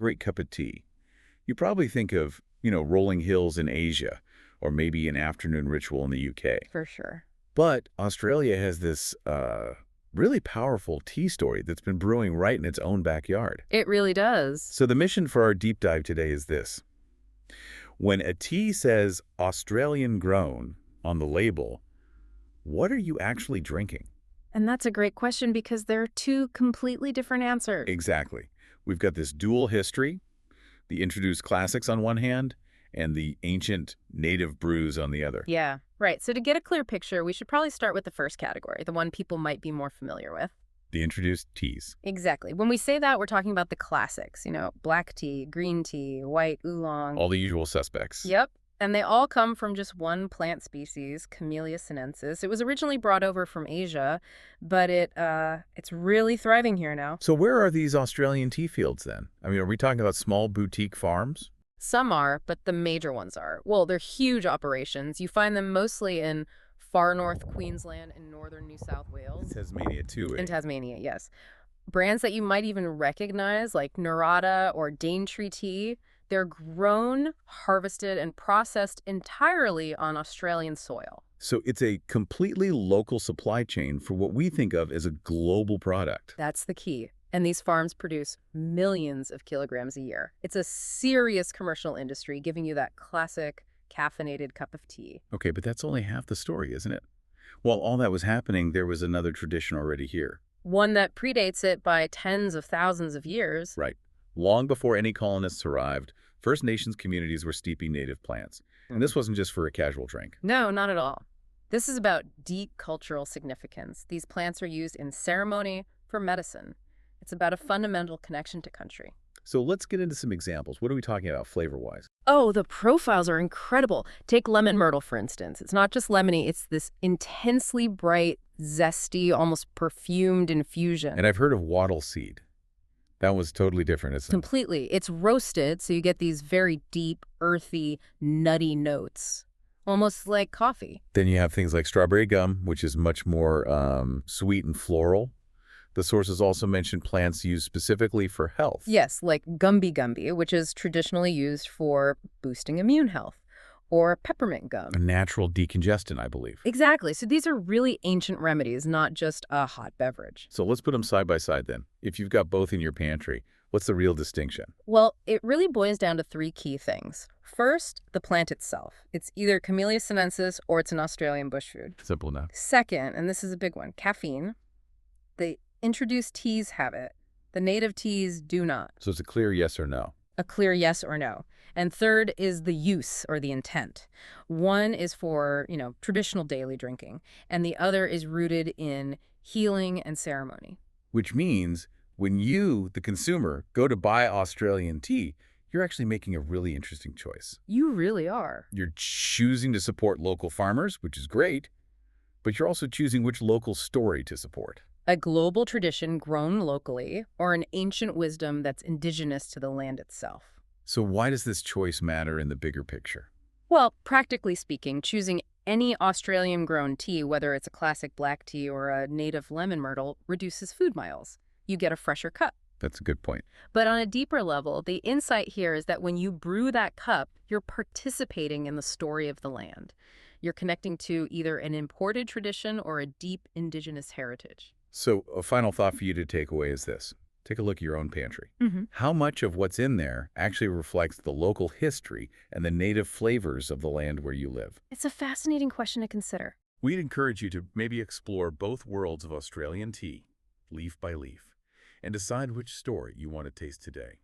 Great cup of tea. You probably think of, rolling hills in Asia, or maybe an afternoon ritual in the UK. For sure. But Australia has this really powerful tea story that's been brewing right in its own backyard. It really does. So the mission for our deep dive today is this. When a tea says Australian grown on the label, what are you actually drinking? And that's a great question because there are two completely different answers. Exactly. We've got this dual history, the introduced classics on one hand, and the ancient native brews on the other. Yeah, right. So to get a clear picture, we should probably start with the first category, the one people might be more familiar with. The introduced teas. Exactly. When we say that, we're talking about the classics, black tea, green tea, white oolong. All the usual suspects. Yep. And they all come from just one plant species, Camellia sinensis. It was originally brought over from Asia, but it's really thriving here now. So where are these Australian tea fields then? I mean, are we talking about small boutique farms? Some are, but the major ones are. Well, they're huge operations. You find them mostly in far north Queensland and northern New South Wales. Tasmania too. In Tasmania, yes. Brands that you might even recognize, like Narada or Daintree Tea, they're grown, harvested, and processed entirely on Australian soil. So it's a completely local supply chain for what we think of as a global product. That's the key. And these farms produce millions of kilograms a year. It's a serious commercial industry, giving you that classic caffeinated cup of tea. Okay, but that's only half the story, isn't it? While all that was happening, there was another tradition already here. One that predates it by tens of thousands of years. Right. Long before any colonists arrived, First Nations communities were steeping native plants. And this wasn't just for a casual drink. No, not at all. This is about deep cultural significance. These plants are used in ceremony, for medicine. It's about a fundamental connection to country. So let's get into some examples. What are we talking about flavor-wise? Oh, the profiles are incredible. Take lemon myrtle, for instance. It's not just lemony, it's this intensely bright, zesty, almost perfumed infusion. And I've heard of wattle seed. That was totally different, isn't it? Completely. It's roasted, so you get these very deep, earthy, nutty notes. Almost like coffee. Then you have things like strawberry gum, which is much more sweet and floral. The sources also mention plants used specifically for health. Yes, like gumby gumby, which is traditionally used for boosting immune health, or peppermint gum. A natural decongestant, I believe. Exactly. So these are really ancient remedies, not just a hot beverage. So let's put them side by side then. If you've got both in your pantry, what's the real distinction? Well, it really boils down to three key things. First, the plant itself. It's either Camellia sinensis or it's an Australian bush food. Simple enough. Second, and this is a big one, caffeine. The introduced teas have it. The native teas do not. So it's a clear yes or no. A clear yes or no. And third is the use or the intent. One is for, traditional daily drinking, and the other is rooted in healing and ceremony. Which means when you, the consumer, go to buy Australian tea, you're actually making a really interesting choice. You really are. You're choosing to support local farmers, which is great, but you're also choosing which local story to support. A global tradition grown locally, or an ancient wisdom that's indigenous to the land itself. So why does this choice matter in the bigger picture? Well, practically speaking, choosing any Australian-grown tea, whether it's a classic black tea or a native lemon myrtle, reduces food miles. You get a fresher cup. That's a good point. But on a deeper level, the insight here is that when you brew that cup, you're participating in the story of the land. You're connecting to either an imported tradition or a deep indigenous heritage. So a final thought for you to take away is this. Take a look at your own pantry. How much of what's in there actually reflects the local history and the native flavors of the land where you live? It's a fascinating question to consider. We'd encourage you to maybe explore both worlds of Australian tea, leaf by leaf, and decide which story you want to taste today.